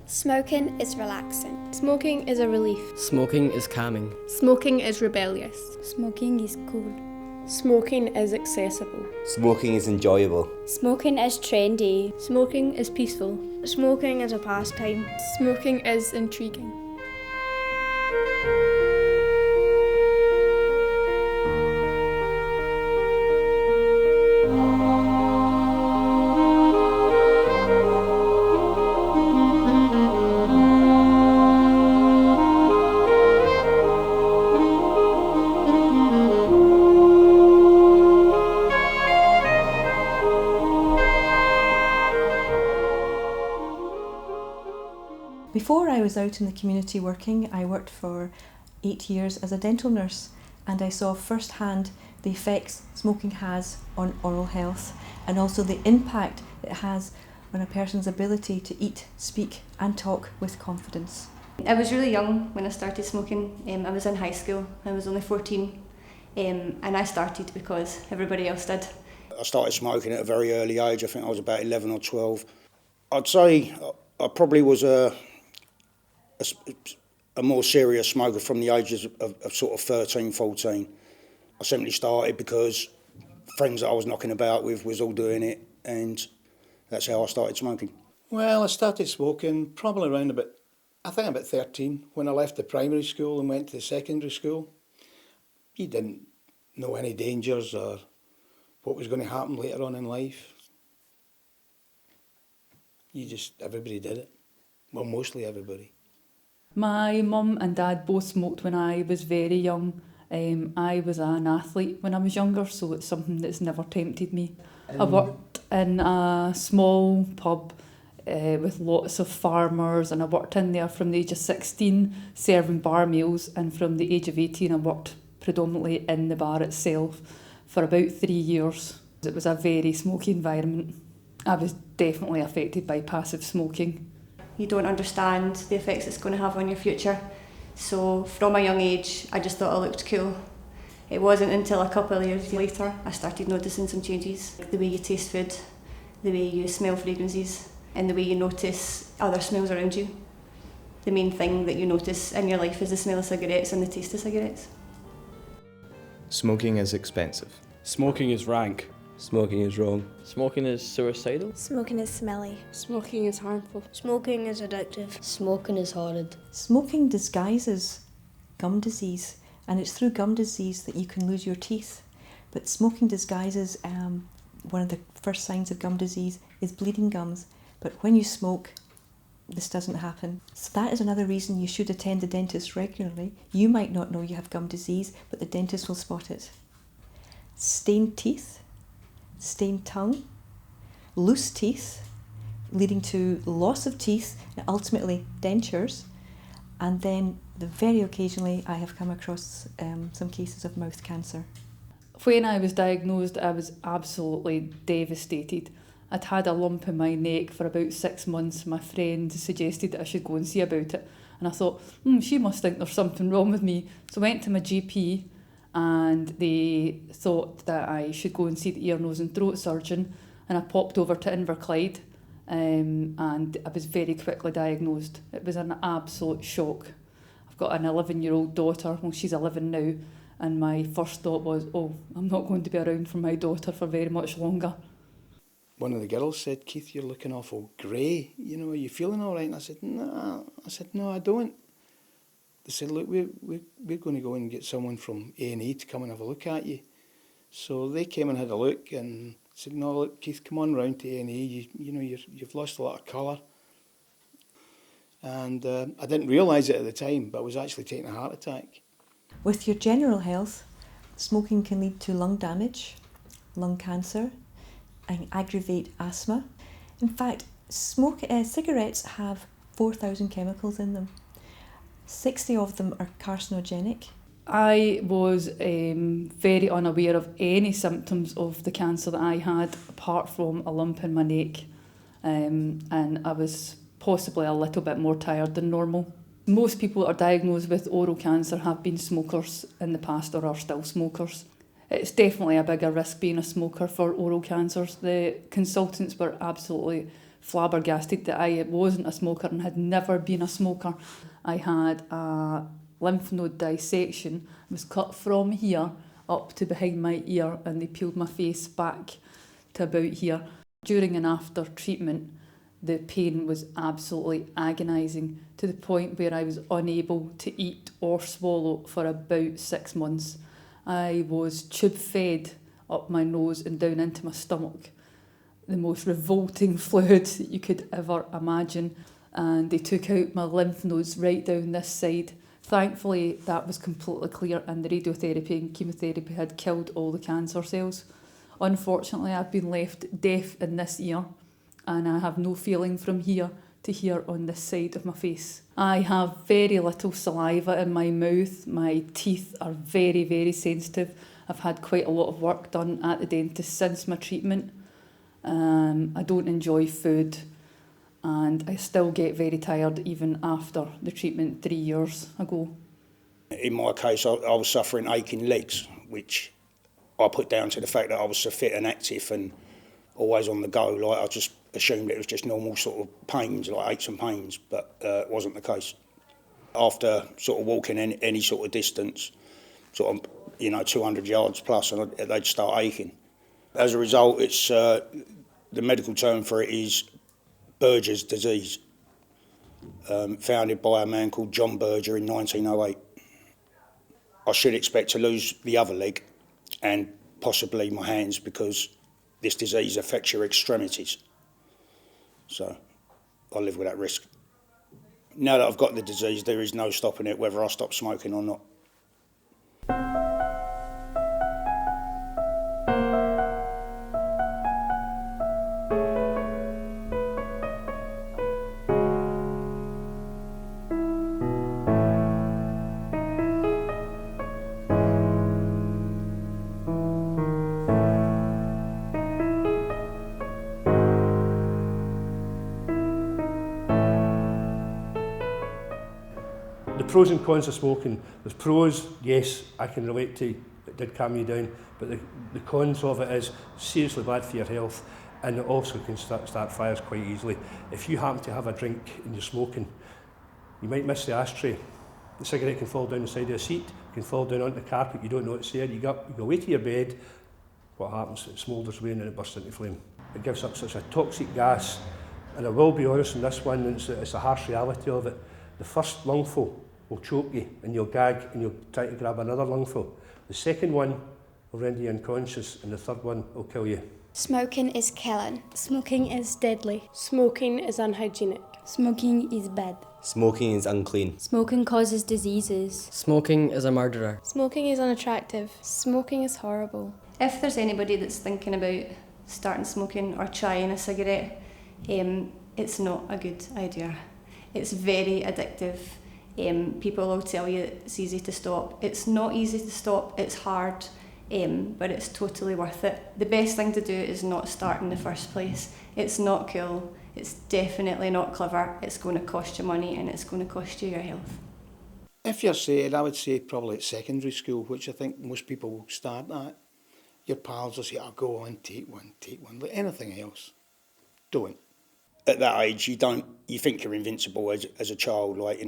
Smoking is relaxing. Smoking is a relief. Smoking is calming. Smoking is rebellious. Smoking is cool. Smoking is accessible. Smoking is enjoyable. Smoking is trendy. Smoking is peaceful. Smoking is a pastime. Smoking is intriguing. Before I was out in the community working, I worked for 8 years as a dental nurse, and I saw firsthand the effects smoking has on oral health and also the impact it has on a person's ability to eat, speak and talk with confidence. I was really young when I started smoking. I was in high school. I was only 14 and I started because everybody else did. I started smoking at a very early age. I think I was about 11 or 12. I'd say I probably was a more serious smoker from the ages of sort of 13, 14. I simply started because friends that I was knocking about with was all doing it, and that's how I started smoking. Well, I started smoking probably around about 13, when I left the primary school and went to the secondary school. You didn't know any dangers or what was going to happen later on in life. Everybody did it. Well, mostly everybody. My mum and dad both smoked when I was very young. I was an athlete when I was younger, so it's something that's never tempted me. I worked in a small pub with lots of farmers, and I worked in there from the age of 16 serving bar meals, and from the age of 18 I worked predominantly in the bar itself for about 3 years. It was a very smoky environment. I was definitely affected by passive smoking. You don't understand the effects it's going to have on your future. So from a young age, I just thought I looked cool. It wasn't until a couple of years later I started noticing some changes. The way you taste food, the way you smell fragrances, and the way you notice other smells around you. The main thing that you notice in your life is the smell of cigarettes and the taste of cigarettes. Smoking is expensive. Smoking is rank. Smoking is wrong. Smoking is suicidal. Smoking is smelly. Smoking is harmful. Smoking is addictive. Smoking is horrid. Smoking disguises gum disease, and it's through gum disease that you can lose your teeth. But smoking disguises, one of the first signs of gum disease is bleeding gums. But when you smoke, this doesn't happen. So that is another reason you should attend the dentist regularly. You might not know you have gum disease, but the dentist will spot it. Stained teeth, stained tongue, loose teeth, leading to loss of teeth and ultimately dentures. And then very occasionally I have come across some cases of mouth cancer. When I was diagnosed, I was absolutely devastated. I'd had a lump in my neck for about 6 months. My friend suggested that I should go and see about it. And I thought, she must think there's something wrong with me. So I went to my GP and they thought that I should go and see the ear, nose and throat surgeon. And I popped over to Inverclyde and I was very quickly diagnosed. It was an absolute shock. I've got an 11-year-old daughter, well she's 11 now, and my first thought was, I'm not going to be around for my daughter for very much longer. One of the girls said, "Keith, you're looking awful grey. Are you feeling all right?" And I said, "No, I don't." They said, "Look, we're going to go and get someone from A&E to come and have a look at you." So they came and had a look and said, "No, look, Keith, come on round to A&E. You've lost a lot of colour." And I didn't realise it at the time, but I was actually taking a heart attack. With your general health, smoking can lead to lung damage, lung cancer, and aggravate asthma. In fact, cigarettes have 4,000 chemicals in them. 60 of them are carcinogenic. I was very unaware of any symptoms of the cancer that I had, apart from a lump in my neck, and I was possibly a little bit more tired than normal. Most people that are diagnosed with oral cancer have been smokers in the past or are still smokers. It's definitely a bigger risk being a smoker for oral cancers. The consultants were absolutely flabbergasted that I wasn't a smoker and had never been a smoker. I had a lymph node dissection. It was cut from here up to behind my ear, and they peeled my face back to about here. During and after treatment, the pain was absolutely agonising, to the point where I was unable to eat or swallow for about 6 months. I was tube fed up my nose and down into my stomach. The most revolting fluid that you could ever imagine. And they took out my lymph nodes right down this side. Thankfully, that was completely clear, and the radiotherapy and chemotherapy had killed all the cancer cells. Unfortunately, I've been left deaf in this ear, and I have no feeling from here to here on this side of my face. I have very little saliva in my mouth. My teeth are very, very sensitive. I've had quite a lot of work done at the dentist since my treatment. I don't enjoy food, and I still get very tired even after the treatment 3 years ago. In my case, I was suffering aching legs, which I put down to the fact that I was so fit and active and always on the go. Like, I just assumed it was just normal sort of pains, like aches and pains, but it wasn't the case. After sort of walking any sort of distance, sort of, 200 yards plus, and they'd start aching. As a result, it's the medical term for it is Berger's disease, founded by a man called John Berger in 1908. I should expect to lose the other leg and possibly my hands, because this disease affects your extremities. So I live with that risk. Now that I've got the disease, there is no stopping it, whether I stop smoking or not. The pros and cons of smoking. There's pros, yes, I can relate to, it did calm you down, but the cons of it is seriously bad for your health, and it also can start fires quite easily. If you happen to have a drink and you're smoking, you might miss the ashtray. The cigarette can fall down the side of the seat, can fall down onto the carpet, you don't know it's there, you go away to your bed, what happens? It smoulders away and then it bursts into flame. It gives up such a toxic gas, and I will be honest in this one, it's a harsh reality of it. The first lungful will choke you and you'll gag and you'll try to grab another lungful. The second one will render you unconscious, and the third one will kill you. Smoking is killing. Smoking is deadly. Smoking is unhygienic. Smoking is bad. Smoking is unclean. Smoking causes diseases. Smoking is a murderer. Smoking is unattractive. Smoking is horrible. If there's anybody that's thinking about starting smoking or trying a cigarette, it's not a good idea. It's very addictive. People will tell you it's easy to stop. It's not easy to stop, it's hard, but it's totally worth it. The best thing to do is not start in the first place. It's not cool, it's definitely not clever, it's going to cost you money and it's going to cost you your health. If you're saying, I would say probably at secondary school, which I think most people will start at, your pals will say, oh, go on, take one, like anything else. Don't. At that age, you think you're invincible as a child, like,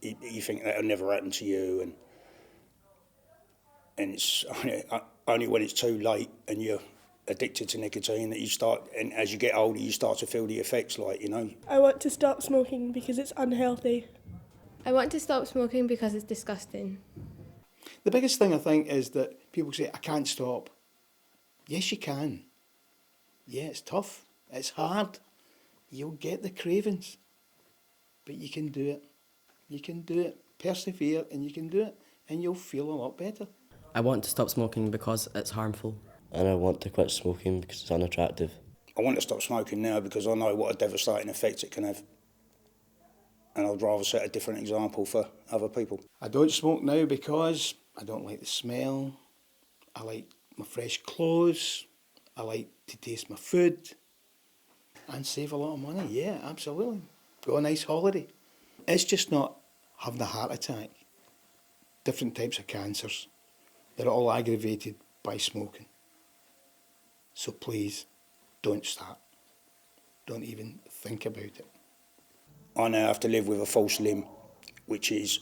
you think that'll never happen to you, and it's only when it's too late and you're addicted to nicotine that you start, and as you get older you start to feel the effects, like, I want to stop smoking because it's unhealthy. I want to stop smoking because it's disgusting. The biggest thing I think is that people say, I can't stop. Yes, you can. Yeah, it's tough. It's hard. You'll get the cravings. But you can do it. You can do it. Persevere and you can do it. And you'll feel a lot better. I want to stop smoking because it's harmful. And I want to quit smoking because it's unattractive. I want to stop smoking now because I know what a devastating effect it can have. And I'd rather set a different example for other people. I don't smoke now because I don't like the smell. I like my fresh clothes. I like to taste my food. And save a lot of money, yeah, absolutely. Go on a nice holiday. It's just not having a heart attack. Different types of cancers. They're all aggravated by smoking. So please, don't start. don't even think about it. I now have to live with a false limb, which is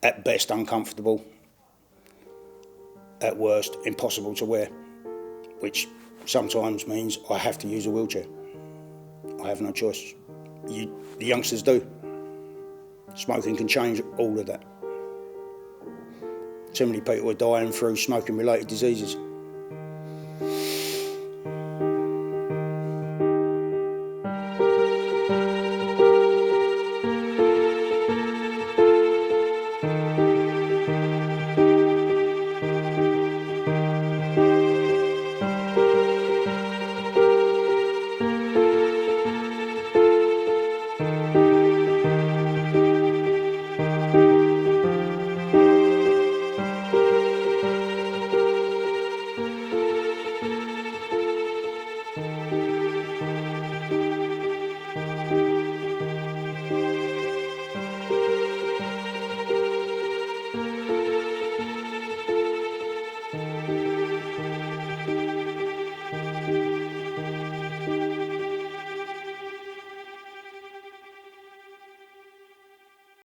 at best uncomfortable, at worst impossible to wear, which sometimes means I have to use a wheelchair. I have no choice. The youngsters do. Smoking can change all of that. Too many people are dying through smoking-related diseases.